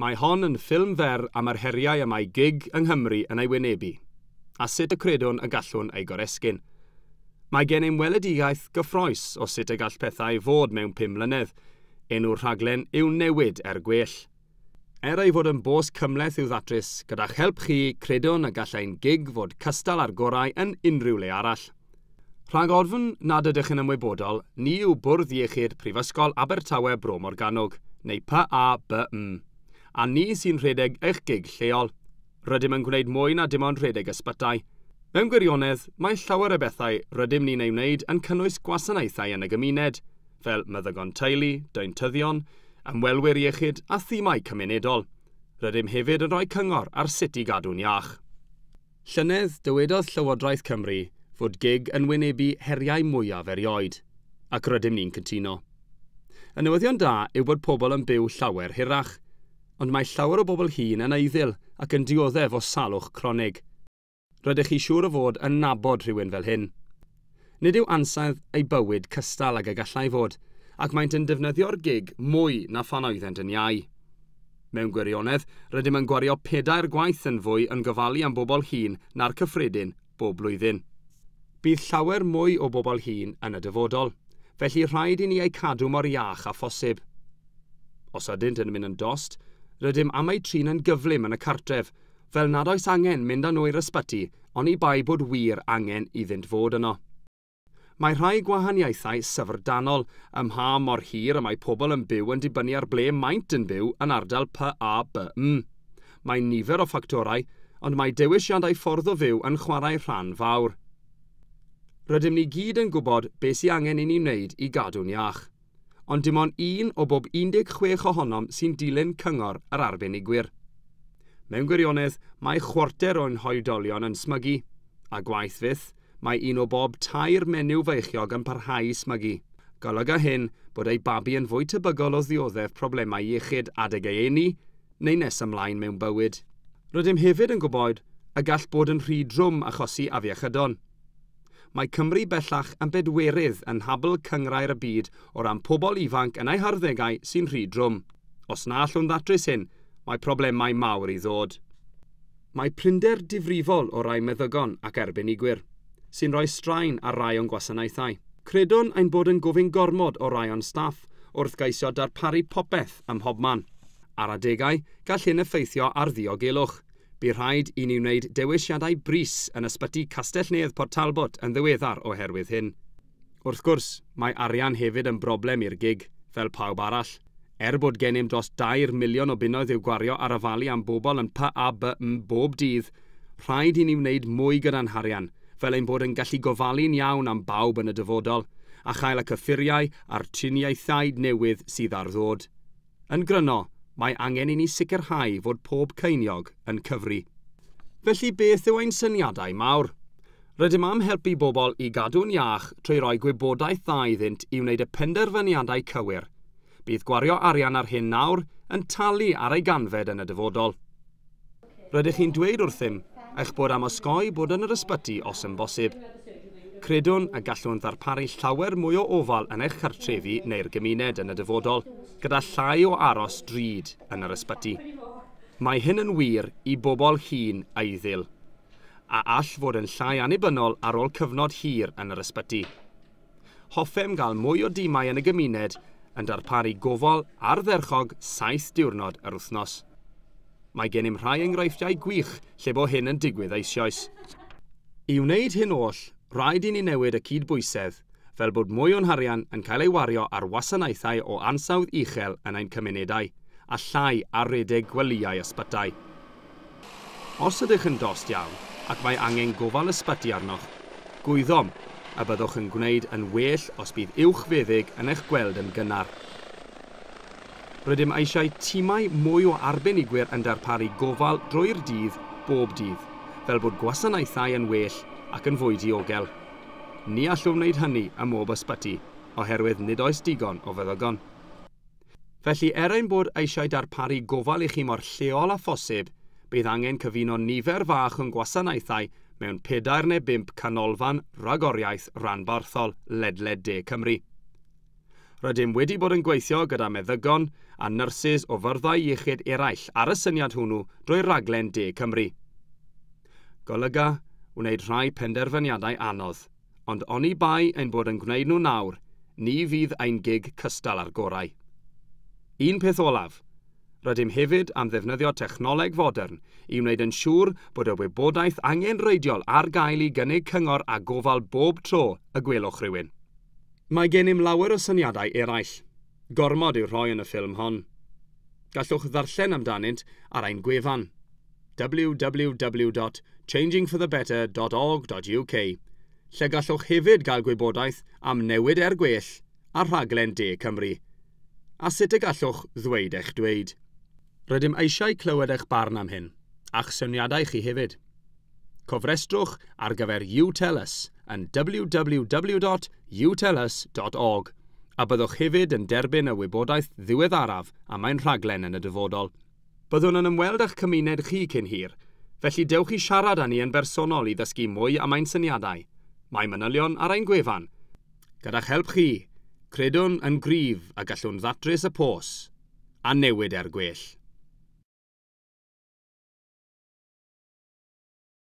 Mae hon yn ffilm fer am yr heriau y mae gig yng Nghymru yn ei wynebu, a sut y credwn y gallwn ei goresgyn. Mae gen ein weledigaeth gyffroes o sut y gall pethau fod mewn 5 mlynedd. Enw'r rhaglen yw Newid Gwell. Ei fod yn bos cymleth i'w ddatrys, gyda'ch help chi credwn y gallai'n gig fod cystal ar gorau yn unrhyw le arall. Rhag orfwn nad ydych yn ymwybodol, ni yw bwrdd iechyd Prifysgol Abertawe Bro Morgannwg, neu ABMU, a ni sy'n rhedeg eich gig lleol. Rydym yn gwneud mwy na dim ond rhedeg ysbytau. Mewn gwirionedd, mae llawer o bethau rydym ni'n ei wneud yn cynnwys gwasanaethau yn y gymuned, fel meddygon teulu, deintyddion, ymwelwyr iechyd a themau cymunedol. Rydym hefyd yn rhoi cyngor ar sut i gadw'n iach. Llynedd dywedodd Llywodraeth Cymru fod gig yn wynebu heriau mwyaf erioed, ac rydym ni'n cytuno. Y newyddion da yw bod pobl yn byw llawer hirach, ond mae llawer o bobl hŷn yn eiddil ac yn dioddef o salwch cronig. Rydych chi siŵr o fod yn nabod rhywun fel hyn. Nid yw ansawdd ei bywyd cystal ag y gallai fod, ac maent yn defnyddio'r gig mwy na phan oeddent yn iau. Mewn gwirionedd, rydym yn gwario 4 gwaith yn fwy yn gofalu am bobl hŷn na'r cyffredin bob blwyddyn. Bydd llawer mwy o bobl hŷn yn y dyfodol, felly rhaid i ni ei cadw mor iach a phosib. Os ydynt yn mynd yn dost, rydym am ei trin yn gyflym yn y cartref, fel nad oes angen mynd â nhw i'r ysbyty, ond i bai bod wir angen iddynt fod yno. Mae rhai gwahaniaethau syfrdanol ym mha mor hir y mae pobl yn byw yn dibynnu ar ble maent yn byw yn ardal ABMU. Mae nifer o ffactorau, ond mae dewisiadau ffordd o fyw yn chwarae rhan fawr. Rydym ni gyd yn gwybod beth sy'n angen i ni wneud i gadw'n iach, ond dim ond 1 o bob 16 ohonom sy'n dilyn cyngor yr arbenigwyr. Mewn gwirionedd, mae 1/4 o'n hoedolion yn smygu, a gwaith fyth, mae 1 o bob 2 menyw feichiog yn parhau i smygu. Golyga hyn bod ei babi yn fwy tebygol o ddioddef problemau iechyd adeg ei eni, neu nes ymlaen mewn bywyd. Rydym hefyd yn gwybod y gall bod yn rhy drwm achosi afiechydon. Mae Cymru bellach yn bedwerydd yn habl cyngrau'r y byd o ran pobl ifanc yn ei harddegau sy'n rhy drwm. Os na allwn ddatrys hyn, mae problemau mawr i ddod. Mae prinder difrifol o rai meddygon ac arbenigwyr, sy'n rhoi straen ar rai o'n gwasanaethau. Credwn ein bod yn gofyn gormod o rai o'n staff wrth geisio darparu popeth ym mhobman. Ar adegau, gall hyn effeithio ar ddiogelwch. Bydd rhaid i ni wneud dewisiadau bris yn ysbyty Castell Nedd Port Talbot yn ddiweddar oherwydd hyn. Wrth gwrs, mae arian hefyd yn broblem i'r gig, fel pawb arall. Bod gennym dros 2 miliwn o bunnoedd i'w gwario ar ofalu am bobl yn ABMU bob dydd, rhaid i ni wneud mwy gyda'n harian, fel ein bod yn gallu gofalu'n iawn am bawb yn y dyfodol, a chael y cyffuriau a'r triniaethau newydd sydd ar ddod. Yn gryno, mae angen i ni sicrhau fod pob ceiniog yn cyfri. Felly beth yw ein syniadau mawr? Rydym am helpu bobl i gadw'n iach trwy roi gwybodaeth dda iddynt i wneud y penderfyniadau cywir. Bydd gwario arian ar hyn nawr yn talu ar ei ganfed yn y dyfodol. Rydych chi'n dweud wrthym eich bod am osgoi bod yn yr ysbyty os yn bosib. Credwn y gallwn ddarparu llawer mwy o ofal yn eich cartrefi neu'r gymuned yn y dyfodol, gyda llai o aros drud yn yr ysbyty. Mae hyn yn wir i bobl hŷn eiddil, a all fod yn llai annibynnol ar ôl cyfnod hir yn yr ysbyty. Hoffem gael mwy o dimau yn y gymuned yn darparu gofal ardderchog 7 diwrnod yr wythnos. Mae gennym rhai enghreifftiau gwych lle bo hyn yn digwydd eisoes. I wneud hyn oll, rhaid i ni newid y cydbwysedd, fel bod mwy o'n harian yn cael ei wario ar wasanaethau o ansawdd uchel yn ein cymunedau, a llai ar rhedeg gwelyau ysbytau. Os ydych yn dost iawn, ac mae angen gofal ysbyty arnoch, gwyddom a byddwch yn gwneud yn well os bydd uwchfeddyg yn eich gweld yn gynnar. Rydym eisiau timau mwy o arbenigwyr yn darparu gofal drwy'r dydd bob dydd, fel bod gwasanaethau yn well ac yn fwy diogel. Ni allwn wneud hynny ym mob ysbyty, oherwydd nid oes digon o feddygon. Felly ein bod eisiau darparu gofal i chi mor lleol a phosib, bydd angen cyfuno nifer fach yn gwasanaethau mewn 4 neu 5 canolfan ragoriaeth ranbarthol ledled De Cymru. Rydym wedi bod yn gweithio gyda meddygon a nyrsys o fyrddau iechyd eraill ar y syniad hwnnw drwy'r rhaglen De Cymru. Golyga wneud rhai penderfyniadau anodd, ond oni bai ein bod yn gwneud nhw nawr, ni fydd ein gig cystal ar gorau. Un peth olaf, rydym hefyd am ddefnyddio technoleg fodern i wneud yn siŵr bod y wybodaeth angenreidiol ar gael i gynnig cyngor a gofal bob tro y gwelwch rhywun. Mae gennym lawer o syniadau eraill. Gormod i'w rhoi yn y ffilm hon. Gallwch ddarllen amdanynt ar ein gwefan www.changingforthebetter.org.uk, lle gallwch hefyd gael gwybodaeth am Newid gwell a rhaglen De Cymru, a sut y gallwch ddweud eich dweud. Rydym eisiau clywed eich barn am hyn, a'ch syniadau chi hefyd. Cofrestrwch ar gyfer You Tell Us yn www.youtellus.org, a byddwch hefyd yn derbyn y wybodaeth ddiweddaraf am ein rhaglen yn y dyfodol. Byddwn yn ymweld â'ch cymuned chi cyn hir, felly dewch i siarad â ni yn bersonol i ddysgu mwy am ein syniadau. Mae manylion ar ein gwefan. Gyda'ch help chi, credwn yn gryf a gallwn ddatrys y pos a newid gwell.